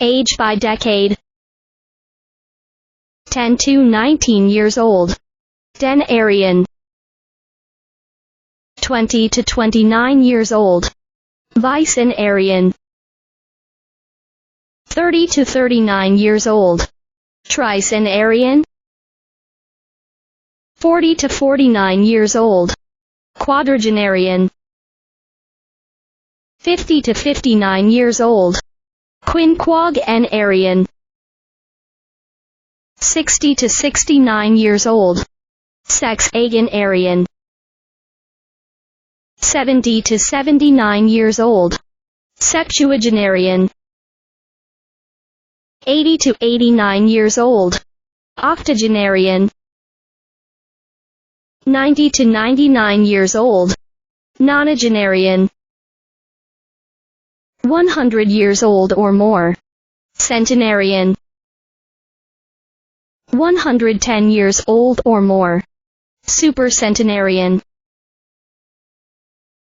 Age by decade. 10 to 19 years old. Denarian. 20 to 29 years old. Vicenarian. 30 to 39 years old. Tricenarian. 40 to 49 years old. Quadragenarian. 50 to 59 years old. Quinquagenarian. 60 to 69 years old. Sexagenarian. 70 to 79 years old. Septuagenarian. 80 to 89 years old. Octogenarian. 90 to 99 years old. Nonagenarian. 100 years old or more. Centenarian. 110 years old or more. Supercentenarian.